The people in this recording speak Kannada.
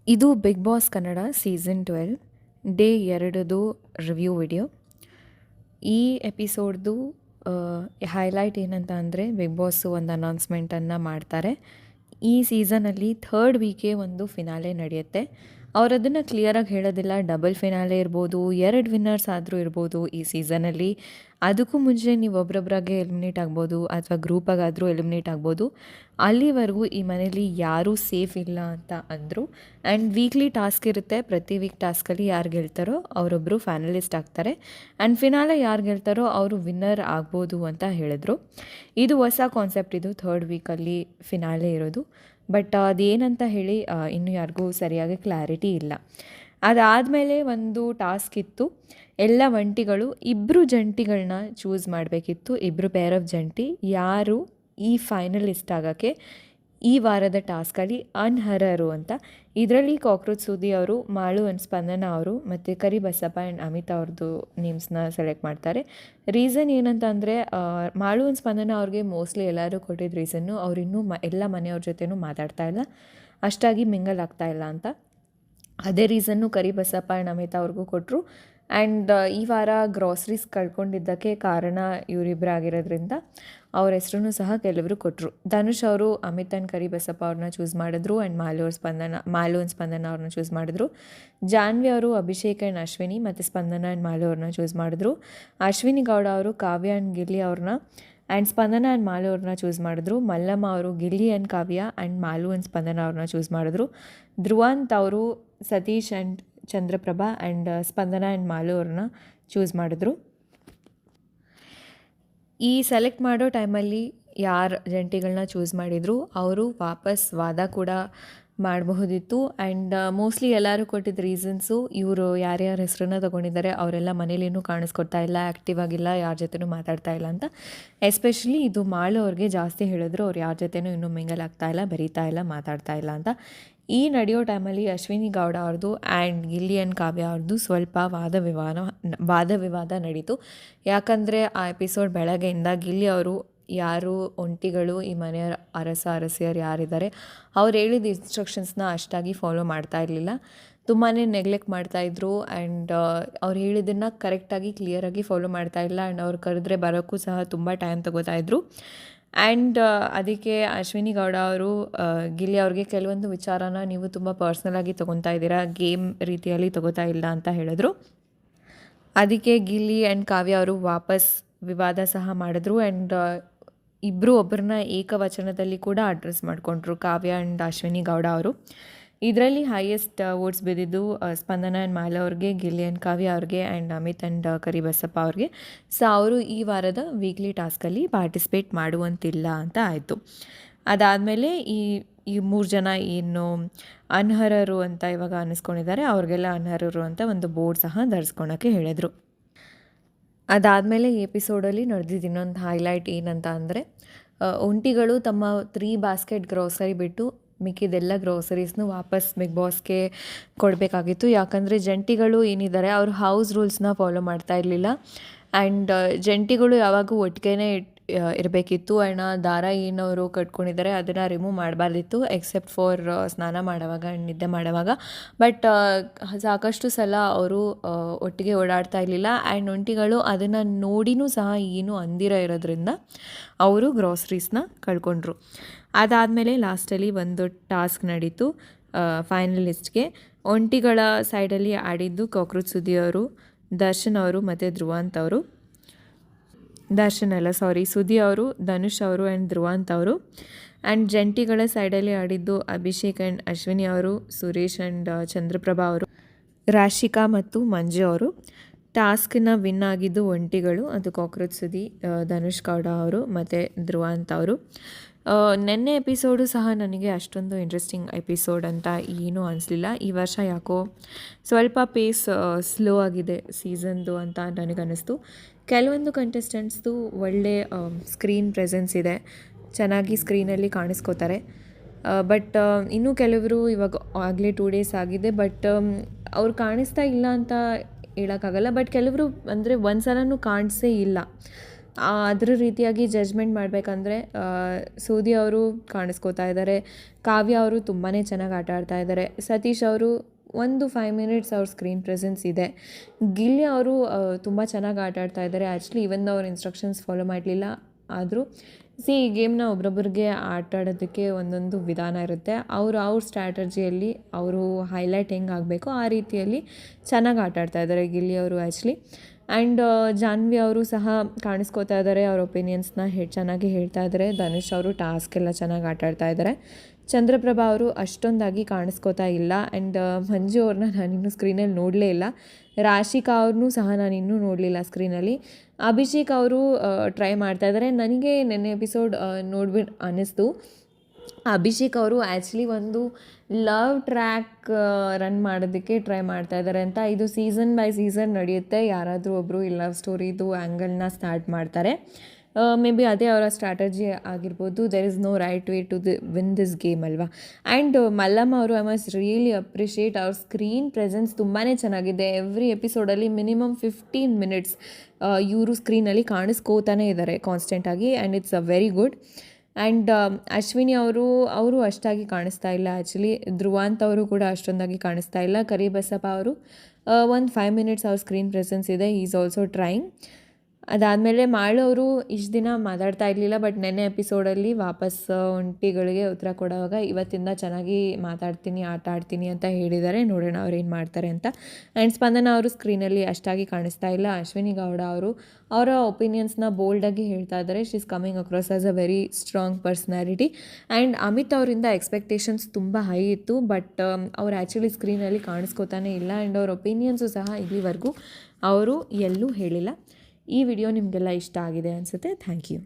ಇದು Bigg Boss Kannada season 12 day 2ದು ರಿವ್ಯೂ ವಿಡಿಯೋ. ಈ ಎಪಿಸೋಡ್ದು ಹೈಲೈಟ್ ಏನಂತ ಅಂದರೆ ಬಿಗ್ ಬಾಸು ಒಂದು ಅನೌನ್ಸ್ಮೆಂಟನ್ನು ಮಾಡ್ತಾರೆ. ಈ ಸೀಸನಲ್ಲಿ ಥರ್ಡ್ ವೀಕೆ ಒಂದು ಫಿನಾಲೆ ನಡೆಯುತ್ತೆ. ಅವ್ರು ಅದನ್ನು ಕ್ಲಿಯರಾಗಿ ಹೇಳೋದಿಲ್ಲ. ಡಬಲ್ ಫಿನಾಲೆ ಇರ್ಬೋದು, 2 ವಿನ್ನರ್ಸ್ ಆದರೂ ಇರ್ಬೋದು ಈ ಸೀಸನಲ್ಲಿ. ಅದಕ್ಕೂ ಮುಂಚೆ ನೀವು ಒಬ್ರೊಬ್ರಾಗೆ ಎಲಿಮಿನೇಟ್ ಆಗ್ಬೋದು ಅಥವಾ ಗ್ರೂಪಾಗಾದರೂ ಎಲಿಮಿನೇಟ್ ಆಗ್ಬೋದು. ಅಲ್ಲಿವರೆಗೂ ಈ ಮನೇಲಿ ಯಾರೂ ಸೇಫ್ ಇಲ್ಲ ಅಂತ ಅಂದರು. ಆ್ಯಂಡ್ ವೀಕ್ಲಿ ಟಾಸ್ಕ್ ಇರುತ್ತೆ. ಪ್ರತಿ ವೀಕ್ ಟಾಸ್ಕಲ್ಲಿ ಯಾರು ಗೆಲ್ತಾರೋ ಅವರೊಬ್ಬರು ಫೈನಲಿಸ್ಟ್ ಆಗ್ತಾರೆ. ಆ್ಯಂಡ್ ಫಿನಾಲೆ ಯಾರು ಗೆಲ್ತಾರೋ ಅವರು ವಿನ್ನರ್ ಆಗ್ಬೋದು ಅಂತ ಹೇಳಿದ್ರು. ಇದು ಹೊಸ ಕಾನ್ಸೆಪ್ಟ್. ಇದು ಥರ್ಡ್ ವೀಕಲ್ಲಿ ಫಿನಾಲೆ ಇರೋದು. ಬಟ್ ಅದೇನಂತ ಹೇಳಿ ಇನ್ನೂ ಯಾರಿಗೂ ಸರಿಯಾಗಿ ಕ್ಲಾರಿಟಿ ಇಲ್ಲ. ಅದಾದಮೇಲೆ ಒಂದು ಟಾಸ್ಕ್ ಇತ್ತು. ಎಲ್ಲ ಒಂಟಿಗಳು 2 ಜಂಟಿಗಳನ್ನ ಚೂಸ್ ಮಾಡಬೇಕಿತ್ತು. 2 ಪೇರ್ ಆಫ್ ಜಂಟಿ ಯಾರು ಈ ಫೈನಲಿಸ್ಟ್ ಆಗೋಕ್ಕೆ ಈ ವಾರದ ಟಾಸ್ಕಲ್ಲಿ ಅನ್ಹರರು ಅಂತ. ಇದರಲ್ಲಿ ಕಾಕ್ರೋಚ್ ಸುದಿ ಅವರು, ಮಾಳು ಆ್ಯಂಡ್ ಸ್ಪಂದನ ಅವರು ಮತ್ತು ಕರಿಬಸಪ್ಪ ಆ್ಯಂಡ್ ಅಮಿತಾ ಅವ್ರದ್ದು ನೇಮ್ಸ್ನ ಸೆಲೆಕ್ಟ್ ಮಾಡ್ತಾರೆ. ರೀಸನ್ ಏನಂತ ಅಂದರೆ ಮಾಳು ಆ್ಯಂಡ್ ಸ್ಪಂದನ ಅವ್ರಿಗೆ ಮೋಸ್ಟ್ಲಿ ಎಲ್ಲರೂ ಕೊಟ್ಟಿದ್ದ ರೀಸನ್ನು ಅವರಿನ್ನೂ ಎಲ್ಲ ಮನೆಯವ್ರ ಜೊತೆನೂ ಮಾತಾಡ್ತಾ ಇಲ್ಲ, ಅಷ್ಟಾಗಿ ಮಿಂಗಲ್ ಆಗ್ತಾ ಇಲ್ಲ ಅಂತ. ಅದೇ ರೀಸನ್ನು ಕರಿಬಸಪ್ಪ ಆ್ಯಂಡ್ ಅಮಿತಾ ಅವ್ರಿಗೂ ಕೊಟ್ಟರು. ಆ್ಯಂಡ್ ಈ ವಾರ ಗ್ರಾಸರೀಸ್ ಕಳ್ಕೊಂಡಿದ್ದಕ್ಕೆ ಕಾರಣ ಇವರಿಬ್ಬರು ಆಗಿರೋದ್ರಿಂದ ಅವ್ರ ಹೆಸ್ರೂ ಸಹ ಕೆಲವರು ಕೊಟ್ಟರು. ಧನುಷ್ ಅವರು ಅಮಿತ್ ಆ್ಯಂಡ್ ಕರಿಬಸಪ್ಪ ಅವ್ರನ್ನ ಚೂಸ್ ಮಾಡಿದ್ರು. ಆ್ಯಂಡ್ ಮಾಲು ಆ್ಯಂಡ್ ಸ್ಪಂದನ ಅವ್ರನ್ನ ಚೂಸ್ ಮಾಡಿದ್ರು. ಜಾನ್ವಿ ಅವರು ಅಭಿಷೇಕ್ ಆ್ಯಂಡ್ ಅಶ್ವಿನಿ ಮತ್ತು ಸ್ಪಂದನ ಆ್ಯಂಡ್ ಮಾಲು ಅವ್ರನ್ನ ಚೂಸ್ ಮಾಡಿದ್ರು. ಅಶ್ವಿನಿ ಗೌಡ ಅವರು ಕಾವ್ಯ ಆ್ಯಂಡ್ ಗಿಲ್ಲಿ ಅವ್ರನ್ನ ಆ್ಯಂಡ್ ಸ್ಪಂದನ ಆ್ಯಂಡ್ ಮಾಲು ಅವ್ರನ್ನ ಚೂಸ್ ಮಾಡಿದ್ರು. ಮಲ್ಲಮ್ಮ ಅವರು Gilli and Kavya and Malu and Spandana ಅವ್ರನ್ನ ಚೂಸ್ ಮಾಡಿದ್ರು. ಧ್ರುವಂತ್ ಅವರು Satish and Chandraprabha and Spandana and Malu ಅವ್ರನ್ನ ಚೂಸ್ ಮಾಡಿದ್ರು. ಈ ಸೆಲೆಕ್ಟ್ ಮಾಡೋ ಟೈಮಲ್ಲಿ ಯಾರು ಜಂಟಿಗಳನ್ನ ಚೂಸ್ ಮಾಡಿದರು ಅವರು ವಾಪಸ್ ವಾದ ಕೂಡ ಮಾಡಬಹುದಿತ್ತು. ಆ್ಯಂಡ್ ಮೋಸ್ಟ್ಲಿ ಎಲ್ಲರೂ ಕೊಟ್ಟಿದ್ದ ರೀಸನ್ಸು ಇವರು ಯಾರ್ಯಾರ ಹೆಸರನ್ನ ತೊಗೊಂಡಿದ್ದಾರೆ ಅವರೆಲ್ಲ ಮನೇಲಿನೂ ಕಾಣಿಸ್ಕೊಡ್ತಾ ಇಲ್ಲ, ಆ್ಯಕ್ಟಿವ್ ಆಗಿಲ್ಲ, ಯಾರ ಜೊತೆನೂ ಮಾತಾಡ್ತಾ ಇಲ್ಲ ಅಂತ. ಎಸ್ಪೆಷಲಿ ಇದು ಮಾಳು ಅವ್ರಿಗೆ ಜಾಸ್ತಿ ಹೇಳಿದ್ರು. ಅವ್ರು ಯಾರ ಜೊತೆನೂ ಇನ್ನೂ ಮಿಂಗಲ್ ಆಗ್ತಾ ಇಲ್ಲ, ಬರೀತಾ ಇಲ್ಲ, ಮಾತಾಡ್ತಾ ಇಲ್ಲ ಅಂತ. ಈ ನಡೆಯೋ ಟೈಮಲ್ಲಿ ಅಶ್ವಿನಿ ಗೌಡ ಅವ್ರದ್ದು ಆ್ಯಂಡ್ ಗಿಲ್ಲಿ ಆ್ಯಂಡ್ ಕಾವ್ಯ ಅವ್ರದ್ದು ಸ್ವಲ್ಪ ವಾದ ವಿವಾದ ನಡೀತು. ಯಾಕಂದರೆ ಆ ಎಪಿಸೋಡ್ ಬೆಳಗ್ಗೆಯಿಂದ ಗಿಲ್ಲಿ ಅವರು ಯಾರು ಒಂಟಿಗಳು ಈ ಮನೆಯ ಅರಸಿಯರು ಯಾರಿದ್ದಾರೆ ಅವ್ರು ಹೇಳಿದ ಇನ್ಸ್ಟ್ರಕ್ಷನ್ಸ್ನ ಅಷ್ಟಾಗಿ ಫಾಲೋ ಮಾಡ್ತಾ ಇರಲಿಲ್ಲ, ತುಂಬಾ ನೆಗ್ಲೆಕ್ಟ್ ಮಾಡ್ತಾಯಿದ್ರು. ಆ್ಯಂಡ್ ಅವ್ರು ಹೇಳಿದ್ದನ್ನು ಕರೆಕ್ಟಾಗಿ ಕ್ಲಿಯರಾಗಿ ಫಾಲೋ ಮಾಡ್ತಾ ಇಲ್ಲ. ಆ್ಯಂಡ್ ಅವ್ರು ಕರೆದ್ರೆ ಬರೋಕ್ಕೂ ಸಹ ತುಂಬ ಟೈಮ್ ತೊಗೋತಾಯಿದ್ರು. ಆ್ಯಂಡ್ ಅದಕ್ಕೆ ಅಶ್ವಿನಿ ಗೌಡ ಅವರು ಗಿಲ್ಲಿ ಅವ್ರಿಗೆ ಕೆಲವೊಂದು ವಿಚಾರನ ನೀವು ತುಂಬ ಪರ್ಸ್ನಲಾಗಿ ತೊಗೊತಾ ಇದ್ದೀರಾ, ಗೇಮ್ ರೀತಿಯಲ್ಲಿ ತೊಗೋತಾ ಇಲ್ಲ ಅಂತ ಹೇಳಿದ್ರು. ಅದಕ್ಕೆ ಗಿಲ್ಲಿ ಆ್ಯಂಡ್ ಕಾವ್ಯ ಅವರು ವಾಪಸ್ ವಿವಾದ ಸಹ ಮಾಡಿದ್ರು. ಆ್ಯಂಡ್ ಇಬ್ಬರು ಒಬ್ಬರನ್ನ ಏಕವಚನದಲ್ಲಿ ಕೂಡ ಅಡ್ರೆಸ್ ಮಾಡಿಕೊಂಡ್ರು, ಕಾವ್ಯ ಆ್ಯಂಡ್ ಅಶ್ವಿನಿ ಗೌಡ ಅವರು. ಇದರಲ್ಲಿ ಹೈಯೆಸ್ಟ್ ವೋಟ್ಸ್ ಬಿದ್ದಿದ್ದು ಸ್ಪಂದನ ಆ್ಯಂಡ್ ಮಾಲ ಅವ್ರಿಗೆ, ಗಿಲ್ಲಿ ಆ್ಯಂಡ್ ಕಾವ್ಯ ಅವ್ರಿಗೆ ಆ್ಯಂಡ್ ಅಮಿತ್ ಆ್ಯಂಡ್ ಕರಿಬಸಪ್ಪ ಅವ್ರಿಗೆ. ಸೊ ಅವರು ಈ ವಾರದ ವೀಕ್ಲಿ ಟಾಸ್ಕಲ್ಲಿ ಪಾರ್ಟಿಸಿಪೇಟ್ ಮಾಡುವಂತಿಲ್ಲ ಅಂತ ಆಯಿತು. ಅದಾದಮೇಲೆ ಈ 3 ಜನ ಏನು ಅನ್ಹರರು ಅಂತ ಇವಾಗ ಅನ್ನಿಸ್ಕೊಂಡಿದ್ದಾರೆ ಅವ್ರಿಗೆಲ್ಲ ಅನ್ಹರರು ಅಂತ ಒಂದು ಬೋರ್ಡ್ ಸಹ ಧರಿಸ್ಕೊಳಕ್ಕೆ ಹೇಳಿದರು. ಅದಾದಮೇಲೆ ಈ ಎಪಿಸೋಡಲ್ಲಿ ನಡೆದಿದ್ದು ಇನ್ನೊಂದು ಹೈಲೈಟ್ ಏನಂತ ಅಂದರೆ ಒಂಟಿಗಳು ತಮ್ಮ 3 ಬಾಸ್ಕೆಟ್ ಗ್ರೋಸರಿ ಬಿಟ್ಟು ಮಿಕ್ಕಿದೆಲ್ಲ ಗ್ರೋಸರೀಸ್ನು ವಾಪಸ್ ಬಿಗ್ ಬಾಸ್ಗೆ ಕೊಡಬೇಕಾಗಿತ್ತು. ಯಾಕಂದರೆ ಜಂಟಿಗಳು ಏನಿದ್ದಾರೆ ಅವರು ಹೌಸ್ ರೂಲ್ಸ್ನ ಫಾಲೋ ಮಾಡ್ತಾ ಇರಲಿಲ್ಲ. ಆ್ಯಂಡ್ ಜಂಟಿಗಳು ಯಾವಾಗೂ ಒಟ್ಟಿಗೆ ಇರಬೇಕಿತ್ತು. ಆ್ಯಂಡ್ ದಾರ ಏನವರು ಕಟ್ಕೊಂಡಿದ್ದಾರೆ ಅದನ್ನು ರಿಮೂವ್ ಮಾಡಬಾರ್ದಿತ್ತು ಎಕ್ಸೆಪ್ಟ್ ಫಾರ್ ಸ್ನಾನ ಮಾಡೋವಾಗ ನಿದ್ದೆ ಮಾಡೋವಾಗ. ಬಟ್ ಸಾಕಷ್ಟು ಸಲ ಅವರು ಒಟ್ಟಿಗೆ ಓಡಾಡ್ತಾ ಇರಲಿಲ್ಲ. ಆ್ಯಂಡ್ ಒಂಟಿಗಳು ಅದನ್ನು ನೋಡಿನೂ ಸಹ ಏನೂ ಅಂದಿರ ಇರೋದ್ರಿಂದ ಅವರು ಗ್ರಾಸರೀಸ್ನ ಕಳ್ಕೊಂಡ್ರು. ಅದಾದಮೇಲೆ ಲಾಸ್ಟಲ್ಲಿ ಒಂದು ಟಾಸ್ಕ್ ನಡೀತು ಫೈನಲಿಸ್ಟ್ಗೆ. ಒಂಟಿಗಳ ಸೈಡಲ್ಲಿ ಆಡಿದ್ದು ಕಾಕ್ರೋಚ್ ಸುದಿ ಅವರು, ದರ್ಶನ್ ಅವರು ಮತ್ತು ಧ್ರುವಂತ್ ಅವರು. ಸುದಿ ಅವರು, ಧನುಷ್ ಅವರು ಆ್ಯಂಡ್ ಧ್ರುವಂತ್ ಅವರು. ಆ್ಯಂಡ್ ಜಂಟಿಗಳ ಸೈಡಲ್ಲಿ ಆಡಿದ್ದು ಅಭಿಷೇಕ್ ಆ್ಯಂಡ್ ಅಶ್ವಿನಿ ಅವರು, ಸುರೇಶ್ ಆ್ಯಂಡ್ ಚಂದ್ರಪ್ರಭಾ ಅವರು, ರಾಶಿಕಾ ಮತ್ತು ಮಂಜು ಅವರು. ಟಾಸ್ಕನ್ನ ವಿನ್ ಆಗಿದ್ದು ಒಂಟಿಗಳು, ಅದು ಕಾಕ್ರೋಚ್ ಸುದಿ, ಧನುಷ್ ಗೌಡ ಅವರು ಮತ್ತು ಧ್ರುವಂತ್ ಅವರು. ನೆನ್ನೆ ಎಪಿಸೋಡು ಸಹ ನನಗೆ ಅಷ್ಟೊಂದು ಇಂಟ್ರೆಸ್ಟಿಂಗ್ ಎಪಿಸೋಡ್ ಅಂತ ಏನೂ ಅನಿಸ್ಲಿಲ್ಲ. ಈ ವರ್ಷ ಯಾಕೋ ಸ್ವಲ್ಪ ಪೇಸ್ ಸ್ಲೋ ಆಗಿದೆ ಸೀಸನ್ದು ಅಂತ ನನಗನ್ನಿಸ್ತು. ಕೆಲವೊಂದು ಕಂಟೆಸ್ಟೆಂಟ್ಸ್ದು ಒಳ್ಳೆ ಸ್ಕ್ರೀನ್ ಪ್ರೆಸೆನ್ಸ್ ಇದೆ, ಚೆನ್ನಾಗಿ ಸ್ಕ್ರೀನಲ್ಲಿ ಕಾಣಿಸ್ಕೋತಾರೆ. ಬಟ್ ಇನ್ನೂ ಕೆಲವರು ಇವಾಗ ಆಗಲೇ 2 ಡೇಸ್ ಆಗಿದೆ, ಬಟ್ ಅವ್ರು ಕಾಣಿಸ್ತಾ ಇಲ್ಲ ಅಂತ ಹೇಳೋಕ್ಕಾಗಲ್ಲ. ಬಟ್ ಕೆಲವರು ಅಂದರೆ ಒಂದು ಸಲನೂ ಕಾಣಿಸೇ ಇಲ್ಲ. ಅದ್ರ ರೀತಿಯಾಗಿ ಜಡ್ಜ್ಮೆಂಟ್ ಮಾಡಬೇಕಂದ್ರೆ ಸೂದಿ ಅವರು ಕಾಣಿಸ್ಕೋತಾ ಇದ್ದಾರೆ, ಕಾವ್ಯ ಅವರು ತುಂಬಾ ಚೆನ್ನಾಗಿ ಆಟ ಆಡ್ತಾ ಇದ್ದಾರೆ, ಸತೀಶ್ ಅವರು ಒಂದು 5 ಮಿನಿಟ್ಸ್ ಅವ್ರ ಸ್ಕ್ರೀನ್ ಪ್ರೆಸೆನ್ಸ್ ಇದೆ, ಗಿಲ್ಲಿ ಅವರು ತುಂಬ ಚೆನ್ನಾಗಿ ಆಟ ಆಡ್ತಾ ಇದ್ದಾರೆ. ಆ್ಯಕ್ಚುಲಿ ಇವನ್ ಅವ್ರ ಇನ್ಸ್ಟ್ರಕ್ಷನ್ಸ್ ಫಾಲೋ ಮಾಡಲಿಲ್ಲ, ಆದರೂ ಈ ಗೇಮ್ನ ಒಬ್ರೊಬ್ರಿಗೆ ಆಟ ಆಡೋದಕ್ಕೆ ಒಂದೊಂದು ವಿಧಾನ ಇರುತ್ತೆ. ಅವ್ರ ಸ್ಟ್ರಾಟಜಿಯಲ್ಲಿ ಅವರು ಹೈಲೈಟ್ ಹೆಂಗೆ ಆಗಬೇಕು ಆ ರೀತಿಯಲ್ಲಿ ಚೆನ್ನಾಗಿ ಆಟ ಆಡ್ತಾ ಇದ್ದಾರೆ ಗಿಲ್ಲಿ ಅವರು ಆ್ಯಕ್ಚುಲಿ. ಆ್ಯಂಡ್ ಜಾನ್ವಿ ಅವರು ಸಹ ಕಾಣಿಸ್ಕೋತಾ ಇದ್ದಾರೆ, ಅವ್ರ ಒಪಿನಿಯನ್ಸ್ನ ಚೆನ್ನಾಗಿ ಹೇಳ್ತಾ ಇದ್ದಾರೆ. ಧನುಷ್ ಅವರು ಟಾಸ್ಕ್ ಎಲ್ಲ ಚೆನ್ನಾಗಿ ಆಟ ಆಡ್ತಾ ಇದ್ದಾರೆ. ಚಂದ್ರಪ್ರಭಾ ಅವರು ಅಷ್ಟೊಂದಾಗಿ ಕಾಣಿಸ್ಕೋತಾ ಇಲ್ಲ. ಆ್ಯಂಡ್ ಮಂಜು ಅವ್ರನ್ನ ನಾನಿನ್ನೂ ಸ್ಕ್ರೀನಲ್ಲಿ ನೋಡಲೇ ಇಲ್ಲ. ರಾಶಿಕಾ ಅವ್ರನ್ನೂ ಸಹ ನಾನಿನ್ನೂ ನೋಡಲಿಲ್ಲ ಸ್ಕ್ರೀನಲ್ಲಿ. ಅಭಿಷೇಕ್ ಅವರು ಟ್ರೈ ಮಾಡ್ತಾಯಿದ್ದಾರೆ. ನನಗೆ ನೆನ್ನೆ ಎಪಿಸೋಡ್ ನೋಡ್ಬಿಟ್ಟು ಅನ್ನಿಸ್ತು, ಅಭಿಷೇಕ್ ಅವರು ಆ್ಯಕ್ಚುಲಿ ಒಂದು ಲವ್ ಟ್ರ್ಯಾಕ್ ರನ್ ಮಾಡೋದಕ್ಕೆ ಟ್ರೈ ಮಾಡ್ತಾ ಇದ್ದಾರೆ ಅಂತ. ಇದು ಸೀಸನ್ ಬೈ ಸೀಸನ್ ನಡೆಯುತ್ತೆ, ಯಾರಾದರೂ ಒಬ್ಬರು ಈ ಲವ್ ಸ್ಟೋರಿದು ಆ್ಯಂಗಲ್ನ ಸ್ಟಾರ್ಟ್ ಮಾಡ್ತಾರೆ. ಮೇ ಬಿ ಅದೇ ಅವರ ಸ್ಟ್ರಾಟಜಿ ಆಗಿರ್ಬೋದು. There is no right way to win this game ಅಲ್ವಾ. ಆ್ಯಂಡ್ ಮಲ್ಲಮ್ಮ ಅವರು ಐ ಮಸ್ಟ್ ರಿಯಲಿ ಅಪ್ರಿಷಿಯೇಟ್, ಅವ್ರ ಸ್ಕ್ರೀನ್ ಪ್ರೆಸೆನ್ಸ್ ತುಂಬಾ ಚೆನ್ನಾಗಿದೆ. ಎವ್ರಿ ಎಪಿಸೋಡಲ್ಲಿ ಮಿನಿಮಮ್ 15 ಮಿನಿಟ್ಸ್ ಇವರು ಸ್ಕ್ರೀನಲ್ಲಿ ಕಾಣಿಸ್ಕೋತಾನೆ ಇದ್ದಾರೆ ಕಾನ್ಸ್ಟೆಂಟಾಗಿ, and it's a very good. And Ashwini ಅವರು ಅಷ್ಟಾಗಿ ಕಾಣಿಸ್ತಾ ಇಲ್ಲ ಆ್ಯಕ್ಚುಲಿ. ಧ್ರುವಾಂತ್ ಅವರು ಕೂಡ ಅಷ್ಟೊಂದಾಗಿ ಕಾಣಿಸ್ತಾ ಇಲ್ಲ. ಕರಿಬಸಪ್ಪ ಅವರು ಒಂದು 5 ಮಿನಿಟ್ಸ್ ಅವ್ರ ಸ್ಕ್ರೀನ್ ಪ್ರೆಸೆನ್ಸ್ ಇದೆ, ಈಸ್ ಆಲ್ಸೋ ಟ್ರೈಯಿಂಗ್. ಅದಾದಮೇಲೆ ಮಾಳವರು ಇಷ್ಟು ದಿನ ಮಾತಾಡ್ತಾ ಇರಲಿಲ್ಲ, ಬಟ್ ನೆನ್ನೆ ಎಪಿಸೋಡಲ್ಲಿ ವಾಪಸ್ ಒಂಟಿಗಳಿಗೆ ಉತ್ತರ ಕೊಡುವಾಗ ಇವತ್ತಿಂದ ಚೆನ್ನಾಗಿ ಮಾತಾಡ್ತೀನಿ, ಆಟ ಆಡ್ತೀನಿ ಅಂತ ಹೇಳಿದ್ದಾರೆ. ನೋಡೋಣ ಅವ್ರು ಏನು ಮಾಡ್ತಾರೆ ಅಂತ. ಆ್ಯಂಡ್ ಸ್ಪಂದನ ಅವರು ಸ್ಕ್ರೀನಲ್ಲಿ ಅಷ್ಟಾಗಿ ಕಾಣಿಸ್ತಾ ಇಲ್ಲ. ಅಶ್ವಿನಿ ಗೌಡ ಅವರು ಅವರ ಒಪಿನಿಯನ್ಸ್ನ ಬೋಲ್ಡಾಗಿ ಹೇಳ್ತಾ ಇದ್ದಾರೆ. She is coming across as a very strong personality. And Amit ಅವರಿಂದ ಎಕ್ಸ್ಪೆಕ್ಟೇಷನ್ಸ್ ತುಂಬ ಹೈ ಇತ್ತು, ಬಟ್ ಅವ್ರು ಆ್ಯಕ್ಚುಲಿ ಸ್ಕ್ರೀನಲ್ಲಿ ಕಾಣಿಸ್ಕೋತಾನೆ ಇಲ್ಲ. ಆ್ಯಂಡ್ ಅವ್ರ ಒಪಿನಿಯನ್ಸು ಸಹ ಇಲ್ಲಿವರೆಗೂ ಅವರು ಎಲ್ಲೂ ಹೇಳಿಲ್ಲ. ಈ ವಿಡಿಯೋ ನಿಮಗೆಲ್ಲ ಇಷ್ಟ ಆಗಿದೆ ಅನಿಸುತ್ತೆ. Thank you.